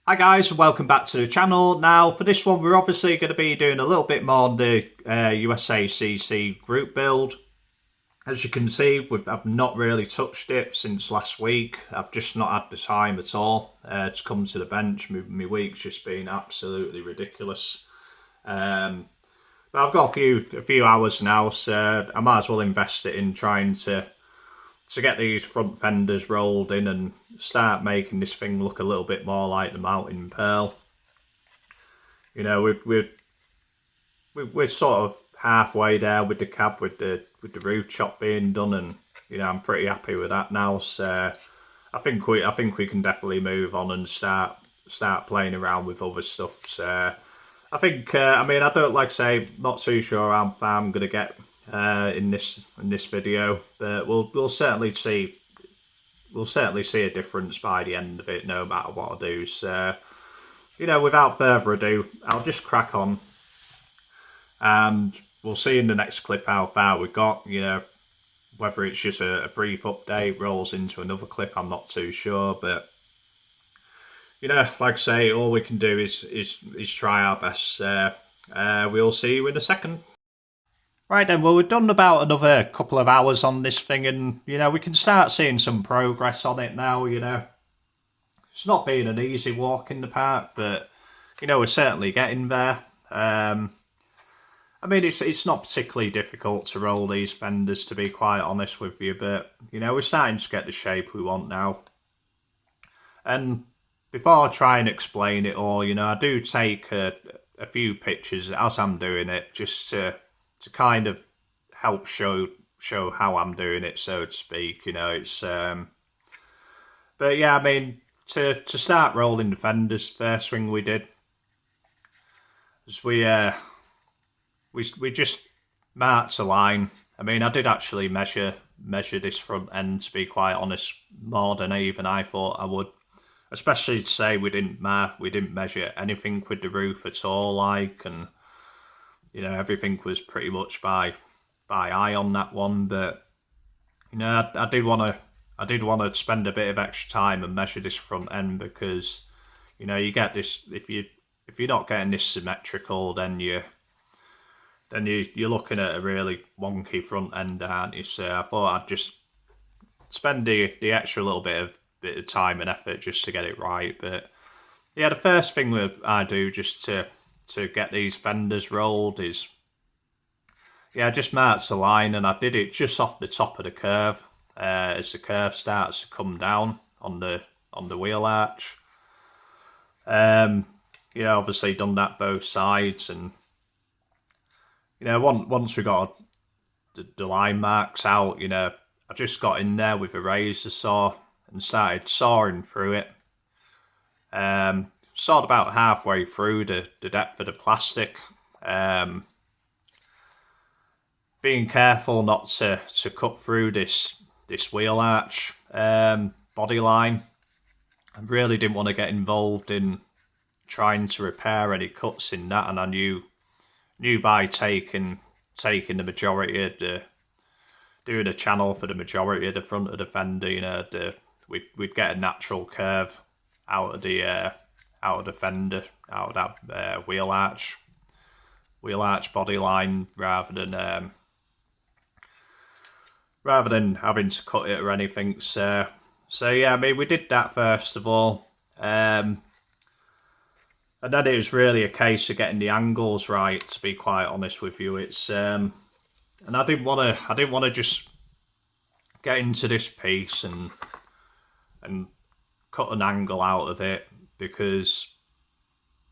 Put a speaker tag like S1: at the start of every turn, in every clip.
S1: Hi guys, and welcome back to the channel. Now for this one we're obviously going to be doing a little bit more on the U.S.A.C.C group build. As you can see, I've not really touched it since last week. I've just not had the time at all to come to the bench. My week's just been absolutely ridiculous. But I've got a few hours now, so I might as well invest it in trying to get these front fenders rolled in and start making this thing look a little bit more like the Mountain Pearl. You know, we're sort of halfway there with the cab, with the roof chop being done, and you know I'm pretty happy with that now. So I think we can definitely move on and start playing around with other stuff. So I think I mean I don't like say not too sure how far I'm gonna get in this video, but we'll certainly see a difference by the end of it, no matter what I do. So you know, without further ado, I'll just crack on, and we'll see in the next clip how far we got. You know, whether it's just a brief update, rolls into another clip, I'm not too sure, but you know, like I say, all we can do is try our best. We'll see you in a second. Right then, well, we've done about another couple of hours on this thing, and you know we can start seeing some progress on it now. You know, it's not been an easy walk in the park, but you know we're certainly getting there. I mean, it's not particularly difficult to roll these fenders, to be quite honest with you, but you know we're starting to get the shape we want now. And before I try and explain it all, you know, I do take a few pictures as I'm doing it, just to kind of help show how I'm doing it, so to speak. You know, it's but yeah, I mean, to start rolling the fenders, first thing we did is we just marked a line. I mean, I did actually measure this front end, to be quite honest, more than even I thought I would, especially to say we didn't measure anything with the roof at all, like, and you know, everything was pretty much by eye on that one. But you know, I did want to spend a bit of extra time and measure this front end, because you know you get this, if you're not getting this symmetrical, then you're looking at a really wonky front end, aren't you? So I thought I'd just spend the extra little bit of time and effort just to get it right. But yeah, the first thing that I do just to get these fenders rolled is, yeah, I just marked a line, and I did it just off the top of the curve, as the curve starts to come down on the wheel arch. You know, obviously done that both sides, and you know, once we got the line marks out, you know, I just got in there with a razor saw and started sawing through it. Sawed about halfway through the depth of the plastic, being careful not to cut through this wheel arch body line. I really didn't want to get involved in trying to repair any cuts in that, and I knew by taking the majority of doing a channel for the majority of the front of the fender, you know, we'd get a natural curve out of the fender, out of that wheel arch body line, rather than having to cut it or anything. So yeah, I mean, we did that first of all, and then it was really a case of getting the angles right, to be quite honest with you. It's and I didn't want to just get into this piece and cut an angle out of it, because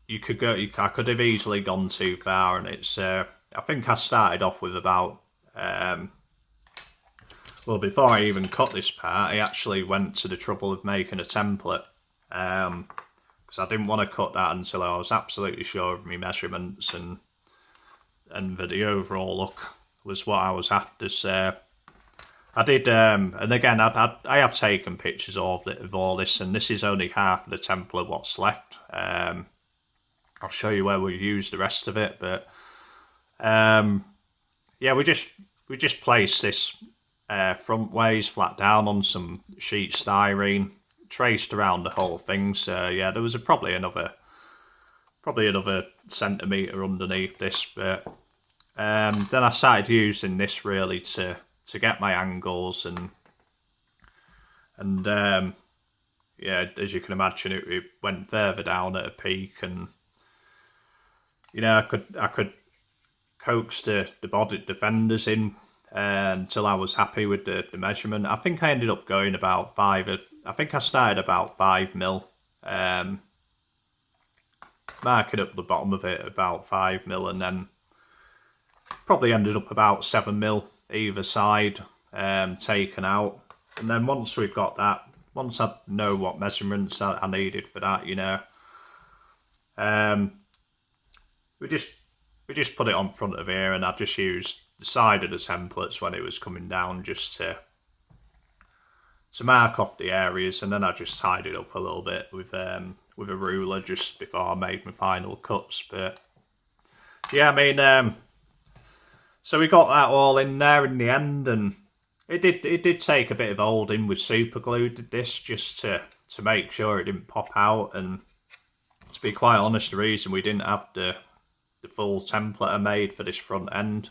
S1: I could have easily gone too far. And it's I think I started off with about well, before I even cut this part, I actually went to the trouble of making a template, because I didn't want to cut that until I was absolutely sure of my measurements and that the overall look was what I was after. So I did, and again, I have taken pictures of all this, and this is only half of the template what's left. I'll show you where we use the rest of it, but yeah, we just placed this front ways flat down on some sheet styrene, traced around the whole thing. So yeah, there was probably another centimetre underneath this, but then I started using this really to get my angles, and yeah, as you can imagine, it went further down at a peak, and you know, I could coax the fenders in until I was happy with the measurement. I think I ended up going about 5. I think I started about 5 mil, marking up the bottom of it about 5 mil, and then probably ended up about 7 mil either side taken out. And then once we've got that, once I know what measurements I needed for that, you know, we just put it on front of here, and I just used the side of the templates when it was coming down just to mark off the areas, and then I just tied it up a little bit with a ruler just before I made my final cuts. But yeah, I mean, so we got that all in there in the end, and it did take a bit of holding with super glue, did this, just to make sure it didn't pop out. And to be quite honest, the reason we didn't have the full template I made for this front end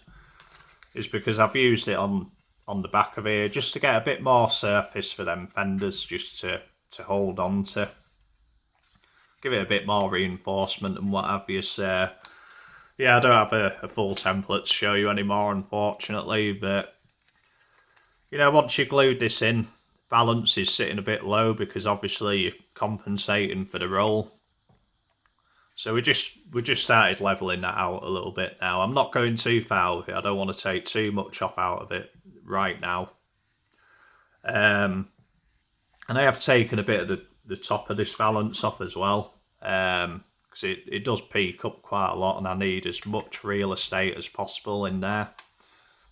S1: is because I've used it on the back of here just to get a bit more surface for them fenders, just to hold on to, give it a bit more reinforcement and what have you. So yeah, I don't have a full template to show you anymore, unfortunately, but you know, once you glued this in, valance is sitting a bit low because obviously you're compensating for the roll. So we just started leveling that out a little bit now. I'm not going too far with it. I don't want to take too much off out of it right now. And I have taken a bit of the top of this valance off as well, because it does peak up quite a lot, and I need as much real estate as possible in there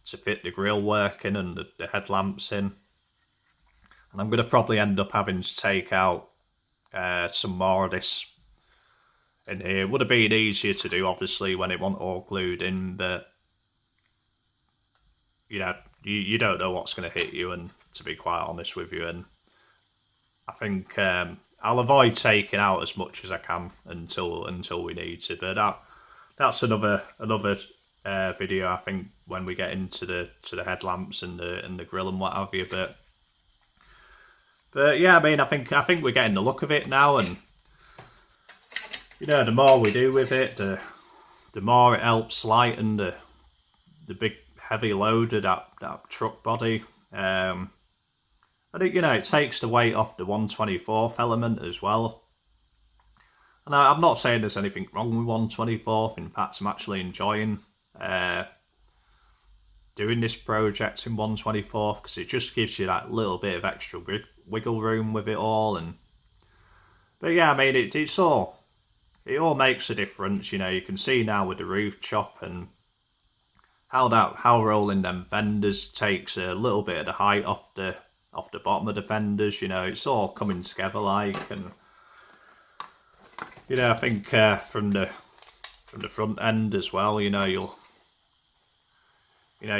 S1: to fit the grill work in and the headlamps in. And I'm going to probably end up having to take out some more of this in here. It would have been easier to do, obviously, when it wasn't all glued in, but you know, you don't know what's going to hit you, and to be quite honest with you, and I think I'll avoid taking out as much as I can until we need to. But that's another video, I think, when we get into the headlamps and the grill and what have you. But yeah, I mean, I think we're getting the look of it now, and you know, the more we do with it, the more it helps lighten the big heavy load of that truck body. I think, you know, it takes the weight off the 1/24th element as well. And I'm not saying there's anything wrong with 1/24th. In fact, I'm actually enjoying doing this project in 1/24th because it just gives you that little bit of extra wiggle room with it all. But yeah, I mean, it all makes a difference. You know, you can see now with the roof chop and how rolling them fenders takes a little bit of the height off the bottom of the fenders. You know, it's all coming together like, and you know, I think from the front end as well, you know, you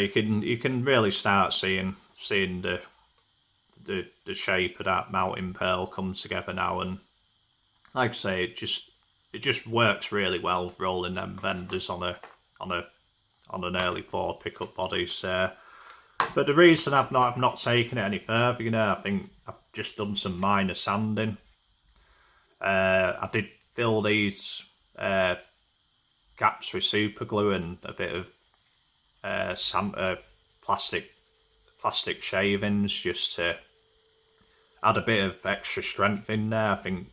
S1: can really start seeing the shape of that mounting pearl come together now. And like I say, it just works really well rolling them fenders on an early Ford pickup body. So, but the reason I've not taken it any further, you know, I think I've just done some minor sanding. I did fill these gaps with super glue and a bit of plastic shavings just to add a bit of extra strength in there. I think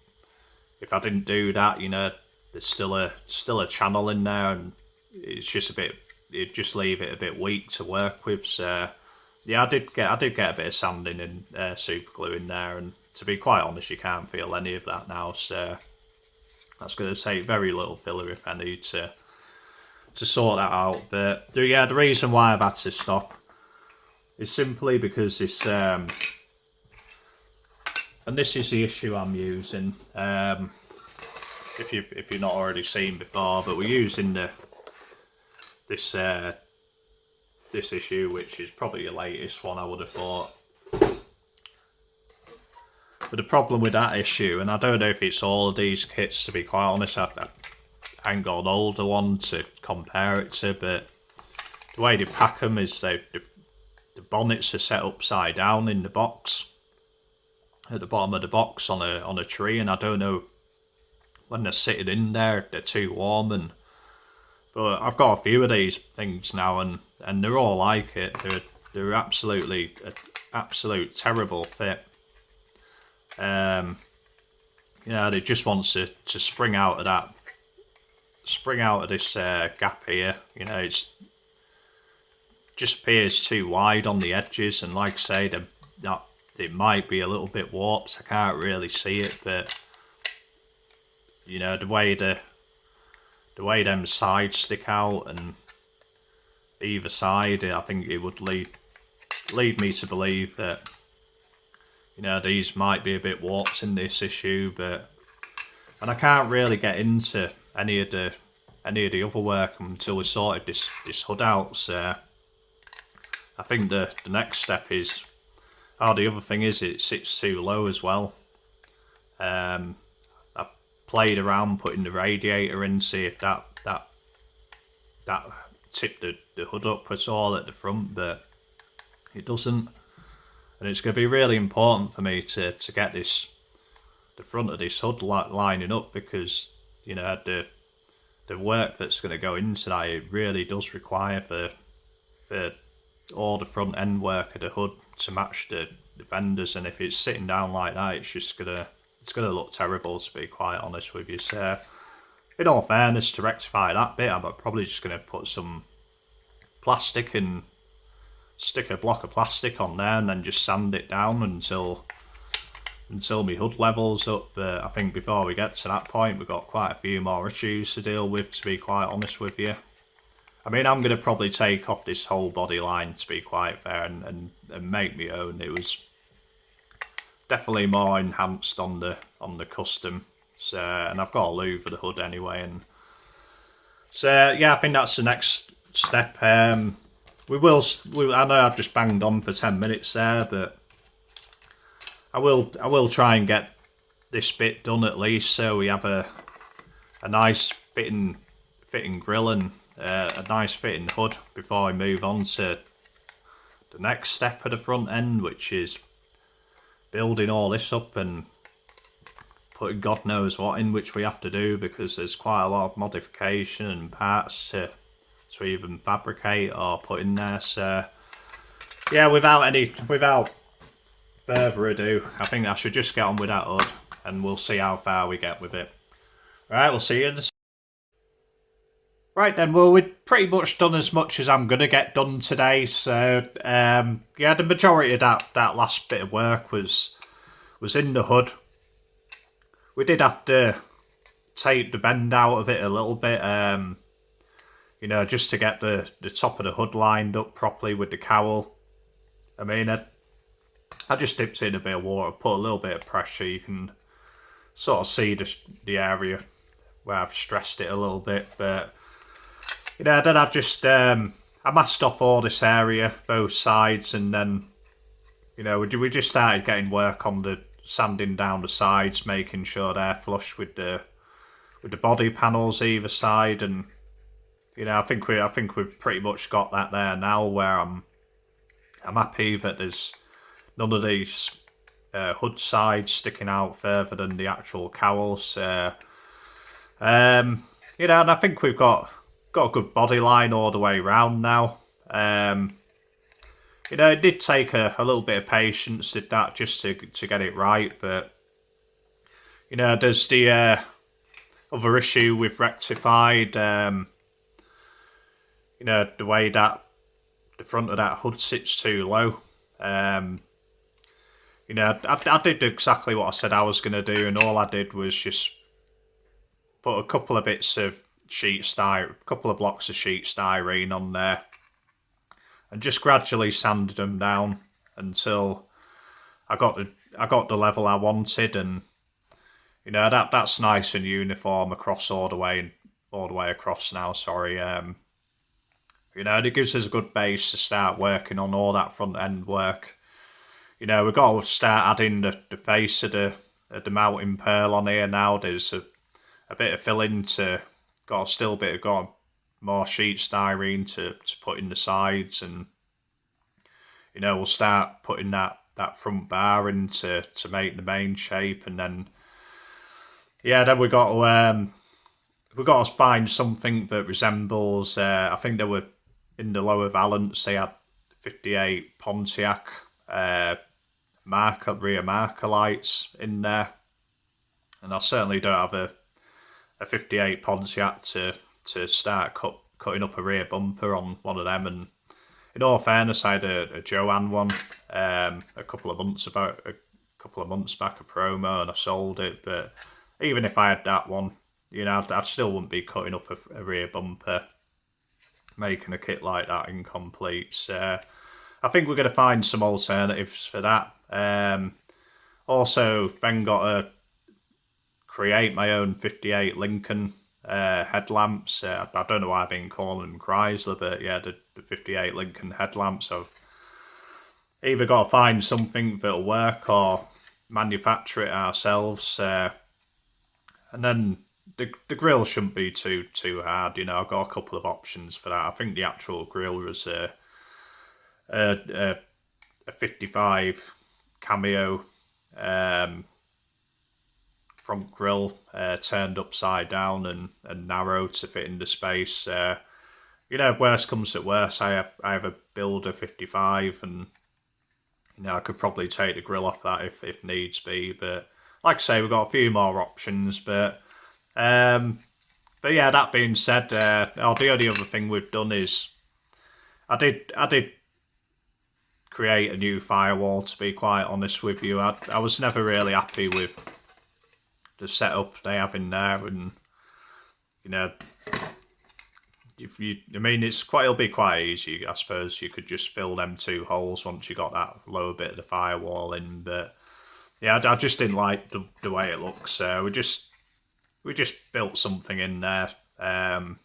S1: if I didn't do that, you know, there's still a channel in there, and it's just it'd just leave it a bit weak to work with. So yeah, I did get a bit of sanding and super glue in there, and to be quite honest, you can't feel any of that now. So that's going to take very little filler, if any, to sort that out. But yeah, the reason why I've had to stop is simply because this, and this is the issue I'm using. If you've not already seen before, but we're using this issue, which is probably the latest one, I would have thought. But the problem with that issue, and I don't know if it's all of these kits, to be quite honest, I ain't got an older one to compare it to, but the way they pack them is the bonnets are set upside down in the box, at the bottom of the box on a tree, and I don't know when they're sitting in there if they're too warm. But I've got a few of these things now, and they're all like it. They're absolutely absolute terrible fit. They just want to spring out of this gap here. It's just appears too wide on the edges, and like I say, it might be a little bit warped. I can't really see it, but the way them sides stick out and either side, I think it would lead me to believe that these might be a bit warped in this issue. And I can't really get into any of the other work until we sorted this hood out. So I think the next step is, the other thing is it sits too low as well. I played around putting the radiator in, see if that tipped the hood up at all at the front, but it doesn't. And it's going to be really important for me to get the front of this hood lining up, because the work that's going to go into that, it really does require for all the front end work of the hood to match the fenders. And if it's sitting down like that, it's gonna look terrible, to be quite honest with you. So in all fairness, to rectify that bit, I'm probably just going to put some plastic and stick a block of plastic on there, and then just sand it down until my hood levels up. But I think before we get to that point, we've got quite a few more issues to deal with, to be quite honest with you. I mean, I'm going to probably take off this whole body line, to be quite fair, and make my own. It was definitely more enhanced on the custom. So, and I've got a louver the hood anyway, and so yeah, I think that's the next step. I know I've just banged on for 10 minutes there, but I will try and get this bit done at least, so we have a nice fitting grill and a nice fitting hood before I move on to the next step of the front end, which is building all this up and putting God knows what in, which we have to do, because there's quite a lot of modification and parts to even fabricate or put in there. So yeah, without further ado, I think I should just get on with that hood, and we'll see how far we get with it. Right, we'll see you in the... Right then, well, we've pretty much done as much as I'm going to get done today. So yeah, the majority of that last bit of work was in the hood. We did have to take the bend out of it a little bit, just to get the top of the hood lined up properly with the cowl. I mean, I just dipped in a bit of water, put a little bit of pressure. You can sort of see the area where I've stressed it a little bit, but then I just I masked off all this area, both sides, and then we just started getting work on the sanding down the sides, making sure they're flush with the body panels either side. And I think we've pretty much got that there now, where I'm happy that there's none of these hood sides sticking out further than the actual cowls. And I think we've got a good body line all the way around now. It did take a little bit of patience, did that, just to get it right. But there's the other issue with rectified. The way that the front of that hood sits too low. I did exactly what I said I was going to do, and all I did was just put a couple of bits of a couple of blocks of sheet styrene on there, and just gradually sanded them down until I got the level I wanted. And that's nice and uniform across all the way across now. Sorry. It gives us a good base to start working on all that front end work. you know, we've got to start adding the face of the mounting pearl on here now. There's a bit of filling to, got more sheet styrene to put in the sides, and you know, we'll start putting that front bar in to make the main shape, and then then we got to find something that resembles. I think they were in the lower valance. They had 58 Pontiac rear marker lights in there, and I certainly don't have a 58 Pontiac to start cutting up a rear bumper on one of them. And in all fairness, I had a Joanne one a couple of months back, a promo, and I sold it. But even if I had that one, you know, I still wouldn't be cutting up a rear bumper, making a kit like that incomplete. So I think we're going to find some alternatives for that. Also, then got to create my own 58 Lincoln headlamps. I don't know why I've been calling them Chrysler, but yeah, the 58 Lincoln headlamps. I've either got to find something that'll work or manufacture it ourselves. And then the grill shouldn't be too hard. You know, I've got a couple of options for that. I think the actual grill was a 55 cameo front grill, turned upside down and narrow to fit in the space. You know, worst comes to worst, I have a Builder 55, and you know, I could probably take the grill off that if needs be. But like I say, we've got a few more options. But yeah, that being said, the only other thing we've done is I did create a new firewall, to be quite honest with you. I was never really happy with the setup they have in there, and you know, it'll be quite easy. I suppose you could just fill them two holes once you got that lower bit of the firewall in. But yeah, I just didn't like the way it looks. So we just built something in there to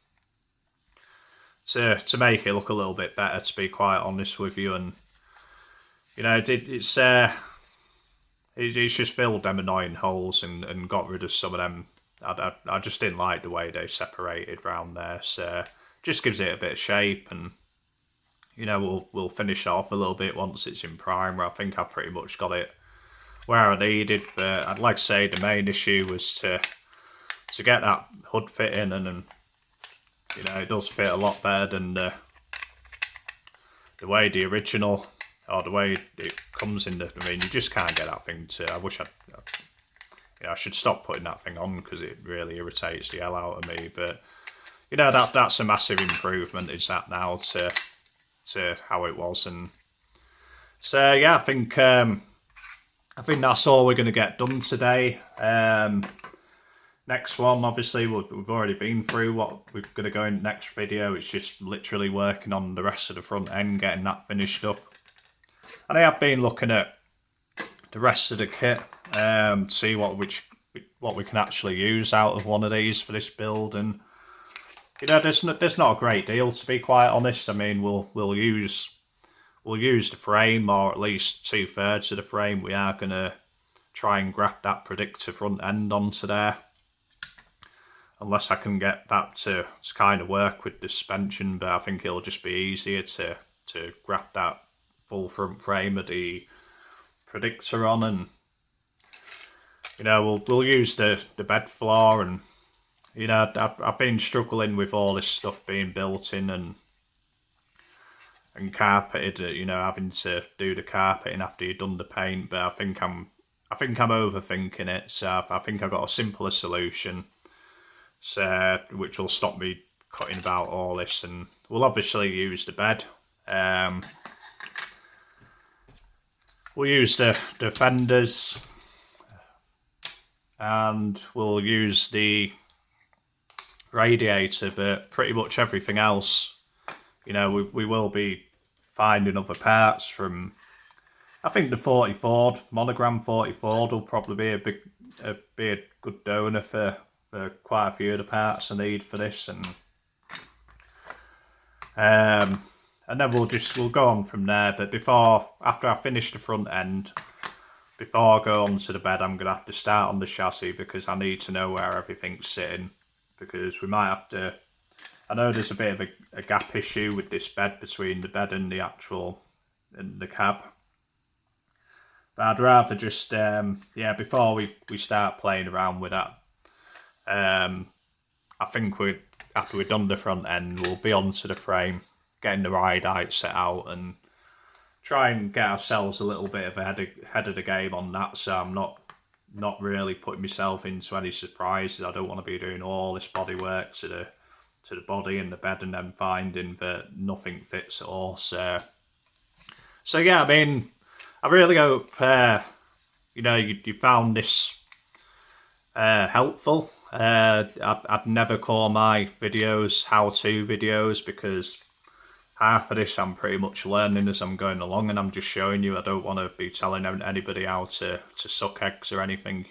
S1: make it look a little bit better, to be quite honest with you. And you know, it's just filled them annoying holes and got rid of some of them. I just didn't like the way they separated round there, so just gives it a bit of shape. And you know, we'll finish off a little bit once it's in primer. I think I pretty much got it where I needed, but I'd like to say the main issue was to get that hood fit in, and you know, it does fit a lot better than the way the original, or the way it comes in. I mean, you just can't get that thing to. I wish I should stop putting that thing on because it really irritates the hell out of me. But you know, that's a massive improvement, is that now to how it was. And so yeah, I think that's all we're going to get done today. Next one, obviously, we've already been through what we're going to go in the next video. It's just literally working on the rest of the front end, getting that finished up. And I have been looking at the rest of the kit to see what we can actually use out of one of these for this build. And you know, there's not a great deal, to be quite honest. I mean, we'll use the frame, or at least 2/3 of the frame. We are going to try and graft that predictor front end onto there, unless I can get that to kind of work with the suspension. But I think it'll just be easier to graft that full front frame of the predictor on. And you know, we'll use the bed floor. And you know, I've been struggling with all this stuff being built in and carpeted, you know, having to do the carpeting after you've done the paint. But I think I'm overthinking it. So I think I've got a simpler solution, so which will stop me cutting about all this. And we'll obviously use the bed. We'll use the fenders, and we'll use the radiator, but pretty much everything else, you know, we will be finding other parts from. I think the 40 Ford, monogram 40 Ford, will probably be a good donor for quite a few of the parts I need for this. And and then we'll go on from there. But after I finish the front end, before I go on to the bed, I'm gonna have to start on the chassis because I need to know where everything's sitting, because we might have to. I know there's a bit of a gap issue with this bed between the bed and the cab. But I'd rather just, before we start playing around with that, I think after we've done the front end, we'll be onto the frame, getting the ride height set out, and try and get ourselves a little bit of ahead of the game on that. So I'm not really putting myself into any surprises. I don't want to be doing all this body work to the body and the bed, and then finding that nothing fits at all. So yeah, I mean, I really hope you found this helpful. I'd never call my videos how-to videos, because half of this I'm pretty much learning as I'm going along, and I'm just showing you. I don't want to be telling anybody how to suck eggs or anything.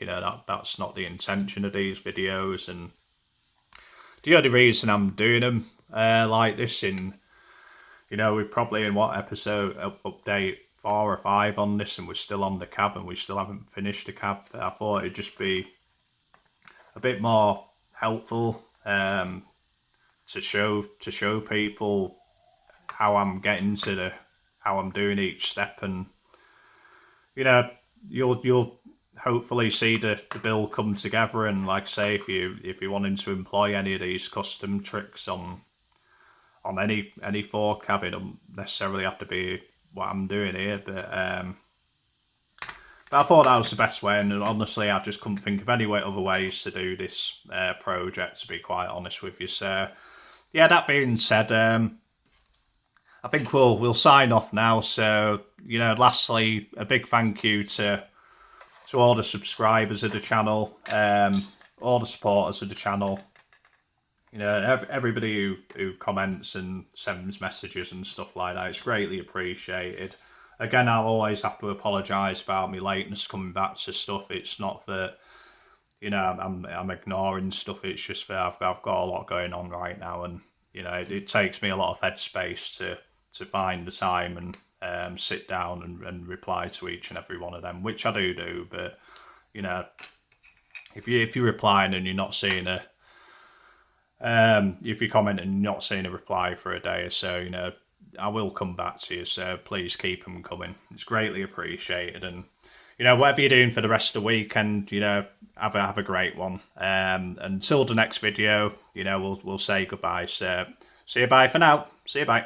S1: That's not the intention of these videos. And the only reason I'm doing them like this, we're probably in what episode update 4 or 5 on this, and we're still on the cab, and we still haven't finished the cab. I thought it'd just be a bit more helpful to show people how I'm getting to how I'm doing each step, and you'll hopefully see the build come together. And like I say, if you're wanting to employ any of these custom tricks on any fork cab, it don't necessarily have to be what I'm doing here, but I thought that was the best way, and honestly I just couldn't think of any other ways to do this project, to be quite honest with you. So yeah, that being said, I think we'll sign off now. So lastly, a big thank you to all the subscribers of the channel, all the supporters of the channel, everybody who comments and sends messages and stuff like that. It's greatly appreciated. Again, I'll always have to apologise about my lateness coming back to stuff. It's not that I'm ignoring stuff. It's just that I've got a lot going on right now, and it takes me a lot of headspace to find the time and sit down and reply to each and every one of them, which I do. But if you're replying and you're not seeing if you comment and you're not seeing a reply for a day or so, I will come back to you. So please keep them coming. It's greatly appreciated. And whatever you're doing for the rest of the weekend, have a great one. Until the next video, we'll say goodbye. So see you, bye for now. See you, bye.